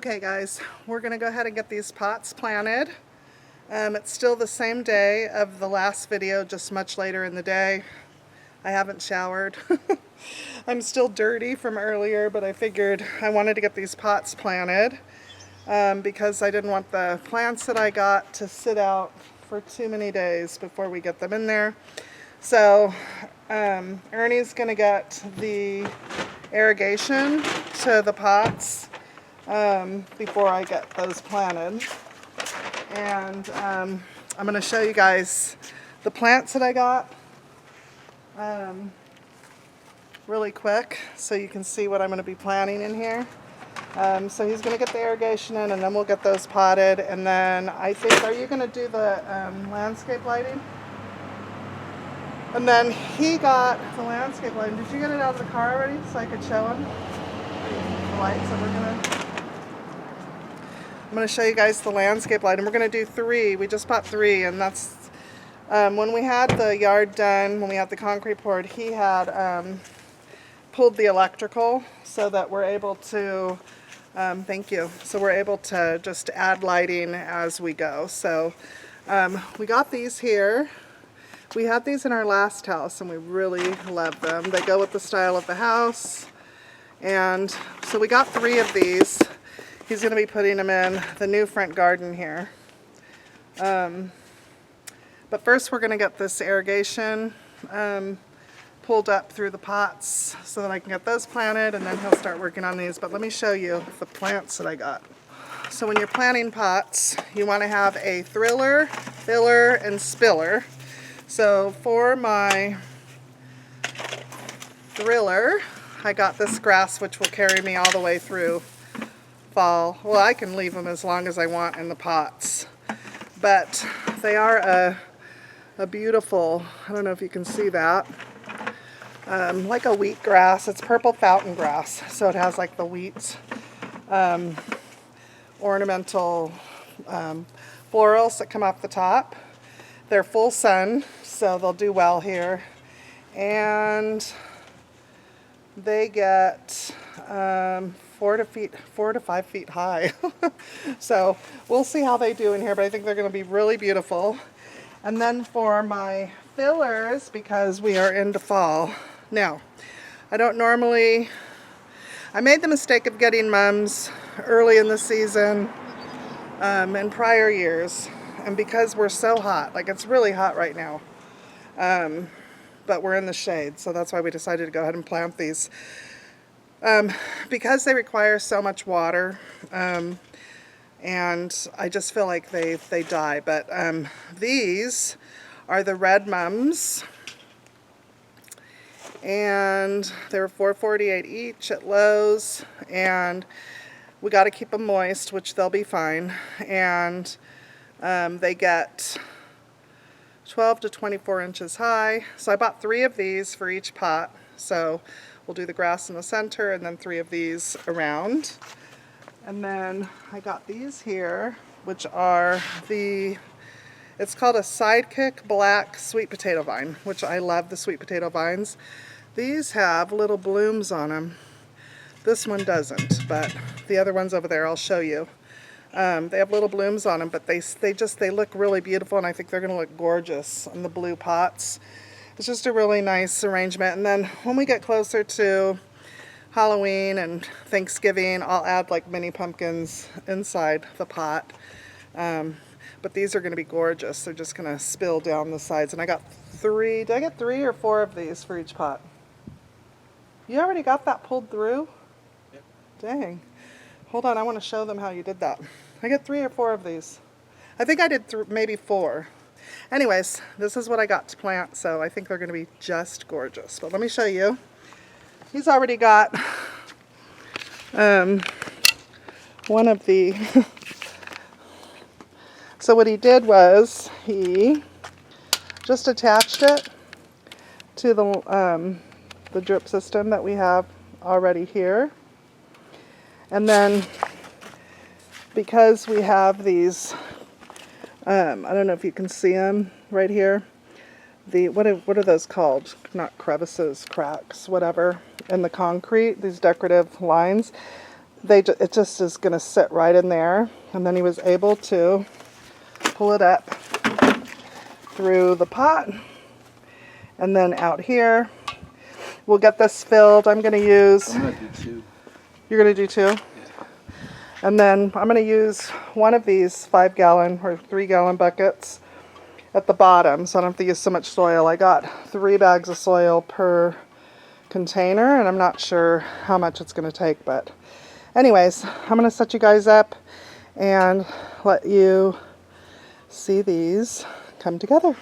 Okay guys, we're going to go ahead and get these pots planted. It's still the same day of the last video, just much later in the day. I haven't showered. I'm still dirty from earlier, but I figured I wanted to get these pots planted because I didn't want the plants that I got to sit out for too many days before we get them in there. So Ernie's going to get the irrigation to the pots before I get those planted. And I'm going to show you guys the plants that I got really quick so you can see what I'm going to be planting in here. So he's going to get the irrigation in, and then we'll get those potted. And then I think, are you going to do the landscape lighting? And then he got the landscape lighting. Did you get it out of the car already so I could show him the lights that we're going to... I'm going to show you guys the landscape light, and we're going to do 3. We just bought 3, and that's when we had the yard done, when we had the concrete poured, he had pulled the electrical so that we're able to, thank you, so we're able to just add lighting as we go. So we got these here. We had these in our last house, and we really love them. They go with the style of the house, and so we got 3 of these. He's going to be putting them in the new front garden here. But first we're going to get this irrigation pulled up through the pots so that I can get those planted, and then he'll start working on these. But let me show you the plants that I got. So when you're planting pots, you want to have a thriller, filler, and spiller. So for my thriller, I got this grass which will carry me all the way through fall. Well, I can leave them as long as I want in the pots, but they are a beautiful, I don't know if you can see that, like a wheat grass. It's purple fountain grass, so it has like the wheat ornamental florals that come off the top. They're full sun, so they'll do well here, and they get 4 to 5 feet high. So we'll see how they do in here, but I think they're going to be really beautiful. And then for my fillers, because we are into fall. Now, I don't normally, I made the mistake of getting mums early in the season in prior years. And because we're so hot, like it's really hot right now, but we're in the shade, so that's why we decided to go ahead and plant these. Because they require so much water, and I just feel like they die. But these are the red mums, and they're $4.48 each at Lowe's, and we got to keep them moist, which they'll be fine. And they get 12 to 24 inches high. So I bought 3 of these for each pot. So we'll do the grass in the center and then 3 of these around. And then I got these here, which are it's called a Sidekick Black Sweet Potato Vine, which I love the sweet potato vines. These have little blooms on them. This one doesn't, but the other ones over there I'll show you. They have little blooms on them, but they look really beautiful, and I think they're going to look gorgeous in the blue pots. It's just a really nice arrangement. And then when we get closer to Halloween and Thanksgiving, I'll add like mini pumpkins inside the pot. But these are going to be gorgeous. They're just going to spill down the sides. And I got 3. Did I get 3 or 4 of these for each pot? You already got that pulled through? Yep. Dang. Hold on, I want to show them how you did that. I got 3 or 4 of these. I think I did maybe 4. Anyways, this is what I got to plant, so I think they're going to be just gorgeous. But let me show you. He's already got one of the... So what he did was he just attached it to the drip system that we have already here. And then because we have these, I don't know if you can see them right here. What are those called? Not crevices, cracks, whatever, in the concrete, these decorative lines. it just is going to sit right in there. And then he was able to pull it up through the pot. And then out here, we'll get this filled. I'm going to use... I'm going to do 2. You're going to do 2? Yeah. And then I'm going to use one of these 5-gallon or 3-gallon buckets at the bottom, so I don't have to use so much soil. I got 3 bags of soil per container, and I'm not sure how much it's going to take, but anyways, I'm going to set you guys up and let you see these come together.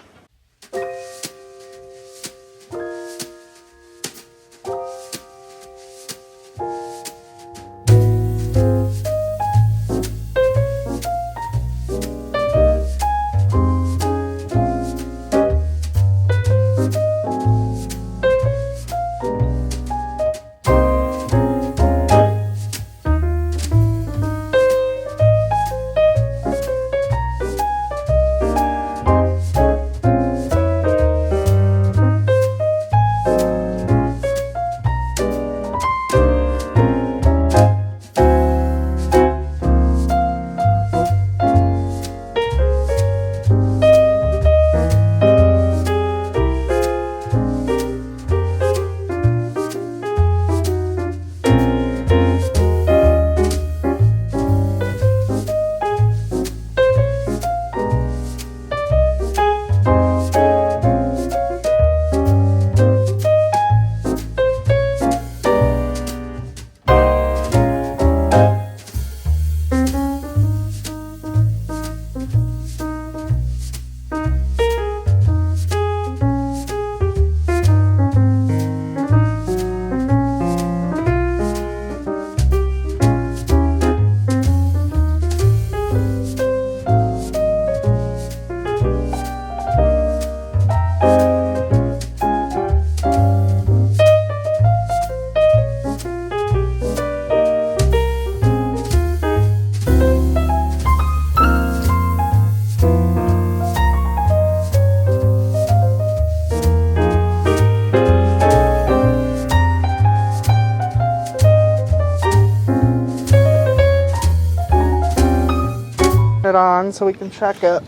It on so we can check it.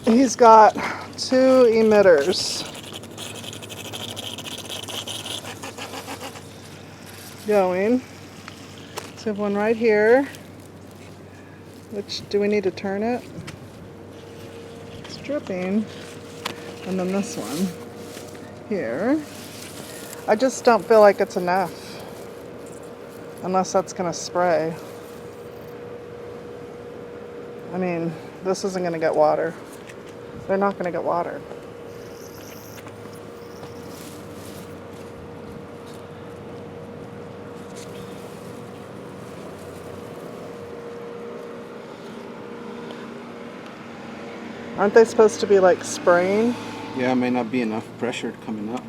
He's got 2 emitters going. So we have one right here. Which, do we need to turn it? It's dripping. And then this one here. I just don't feel like it's enough. Unless that's going to spray. I mean, this isn't going to get water. They're not going to get water. Aren't they supposed to be like spraying? Yeah, it may not be enough pressure coming up.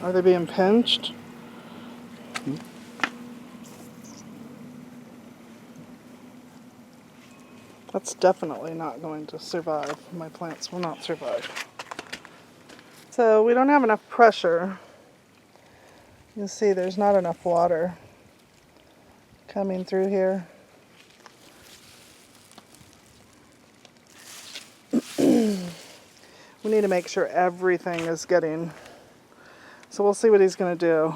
Are they being pinched? Hmm? That's definitely not going to survive. My plants will not survive. So we don't have enough pressure. You see there's not enough water coming through here. We need to make sure everything is getting... So we'll see what he's going to do.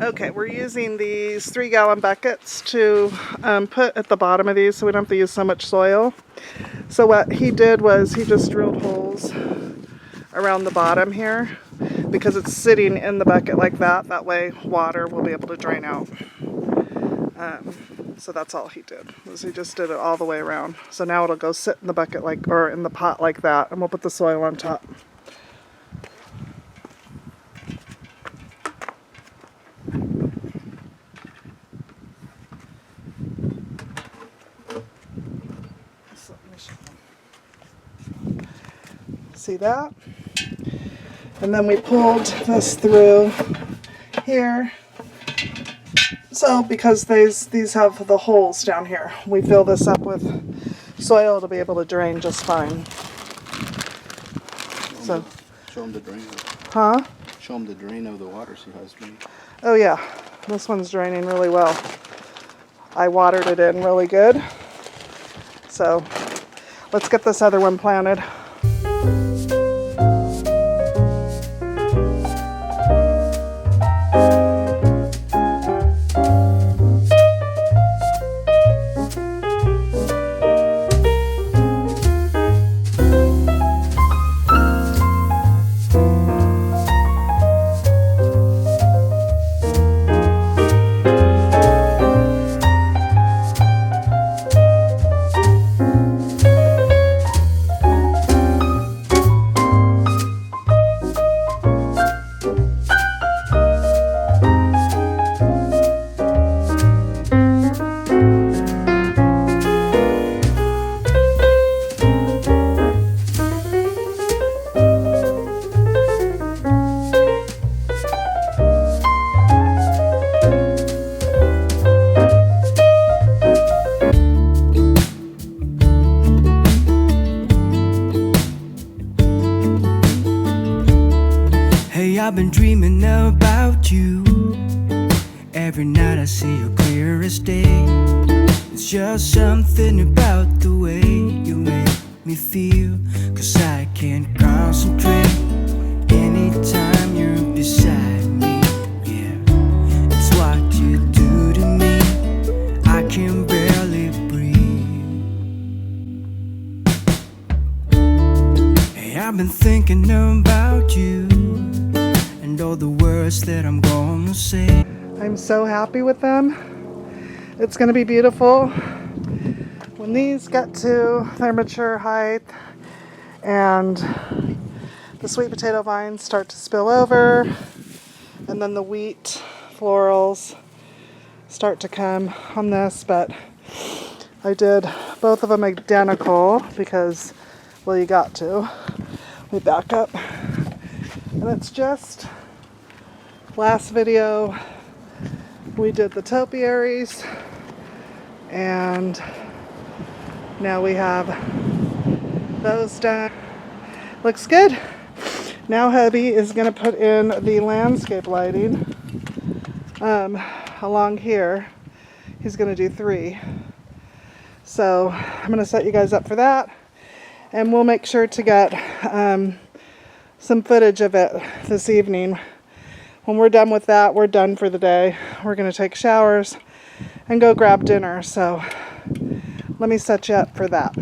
Okay, we're using these 3-gallon buckets to put at the bottom of these so we don't have to use so much soil. So what he did was he just drilled holes around the bottom here because it's sitting in the bucket like that. That way water will be able to drain out. So that's all he did, was he just did it all the way around. So now it'll go sit in the bucket like, or in the pot like that, and we'll put the soil on top. See that? And then we pulled this through here. So because these have the holes down here, we fill this up with soil to be able to drain just fine. So Show them the drain. huh? Show them the drain of the water. See how it's draining. Oh yeah, this one's draining really well. I watered it in really good. So let's get this other one planted. I've been dreaming about you. Every night I see you clear as day. It's just something about the way you make me feel. 'Cause I can't concentrate anytime you're beside me. Yeah, it's what you do to me. I can barely breathe. Hey, I've been thinking about you and all the words that I'm gonna say. I'm so happy with them. It's gonna be beautiful when these get to their mature height and the sweet potato vines start to spill over, and then the wheat florals start to come on this. But I did both of them identical because, well, you got to. We back up. And it's just, last video we did the topiaries, and now we have those done. Looks good. Now hubby is going to put in the landscape lighting along here. He's going to do 3. So I'm going to set you guys up for that, and we'll make sure to get some footage of it this evening. When we're done with that, we're done for the day. We're going to take showers and go grab dinner. So let me set you up for that.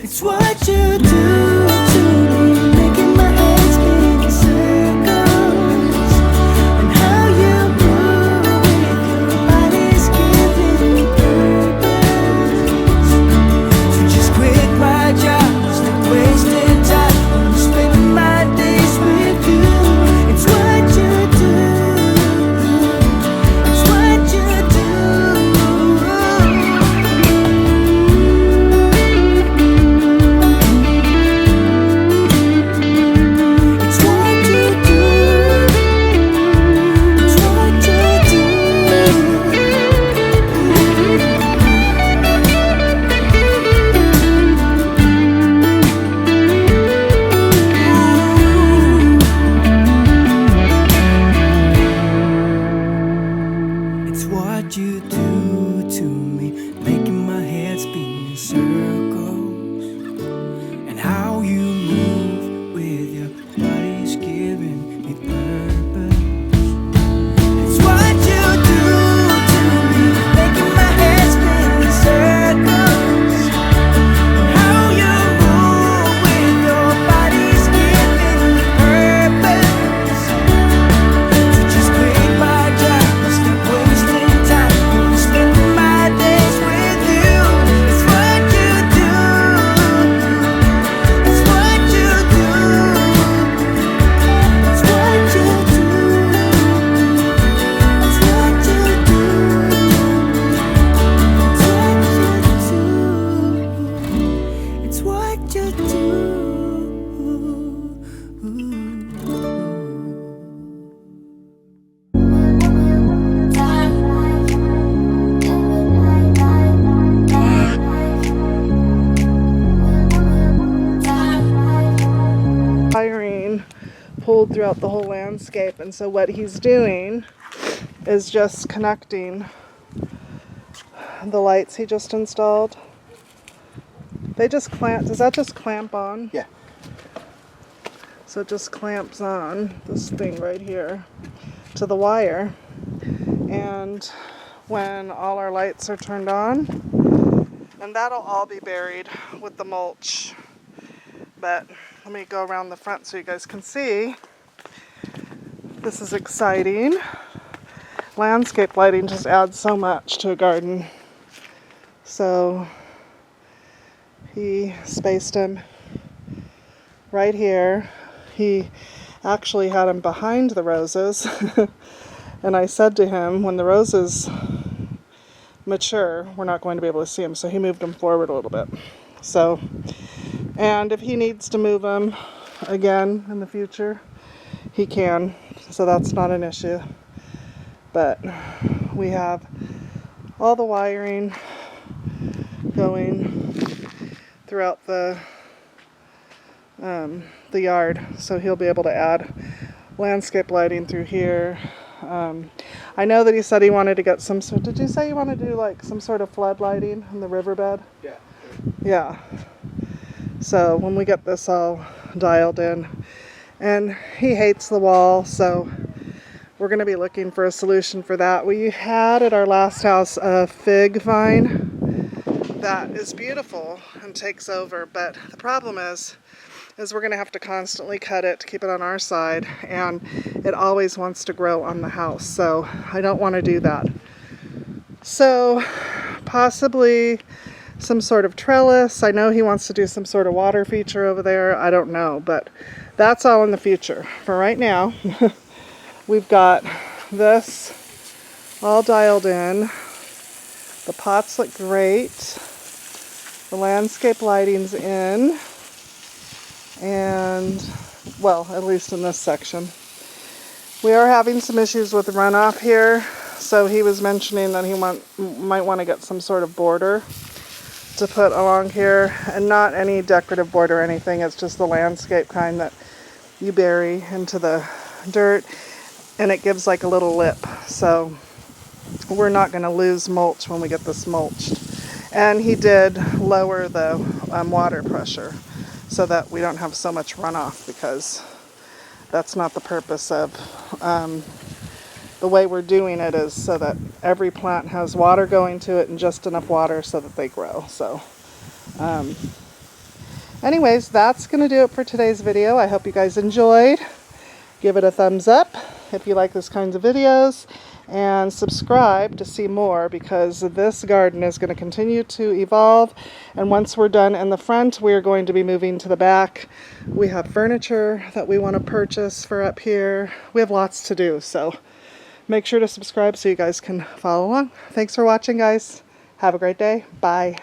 It's what you do to me, making my head spin in circles, and how you move with your body's giving me purpose. So just quit my job, stop wasting time. I'm spending my days with you. It's what you do. It's what you do. pulled throughout the whole landscape. And so what he's doing is just connecting the lights he just installed. They just clamp, does that just clamp on? Yeah. So it just clamps on this thing right here to the wire. And when all our lights are turned on, and that'll all be buried with the mulch. But let me go around the front so you guys can see. This is exciting. Landscape lighting just adds so much to a garden. So he spaced him right here. He actually had him behind the roses. And I said to him, when the roses mature, we're not going to be able to see them. So he moved them forward a little bit. So, and if he needs to move them again in the future, he can. So that's not an issue. But we have all the wiring going throughout the yard. So he'll be able to add landscape lighting through here. I know that he said he wanted to get some sort. Did you say you want to do like some sort of flood lighting in the riverbed? Yeah. Yeah. So when we get this all dialed in, and he hates the wall, so we're going to be looking for a solution for that. We had at our last house a fig vine that is beautiful and takes over, but the problem is we're going to have to constantly cut it to keep it on our side, and it always wants to grow on the house, so I don't want to do that. So possibly some sort of trellis. I know he wants to do some sort of water feature over there. I don't know, but that's all in the future. For right now, we've got this all dialed in. The pots look great. The landscape lighting's in. And, well, at least in this section. We are having some issues with runoff here. So he was mentioning that he might want to get some sort of border to put along here, and not any decorative border or anything. It's just the landscape kind that you bury into the dirt, and it gives like a little lip. So we're not going to lose mulch when we get this mulched. And he did lower the water pressure so that we don't have so much runoff, because that's not the purpose of the way we're doing it, is so that every plant has water going to it and just enough water so that they grow. So anyways, that's going to do it for today's video. I hope you guys enjoyed. Give it a thumbs up if you like this kinds of videos, and subscribe to see more, because this garden is going to continue to evolve. And once we're done in the front, we are going to be moving to the back. We have furniture that we want to purchase for up here. We have lots to do, so make sure to subscribe so you guys can follow along. Thanks for watching, guys. Have a great day. Bye.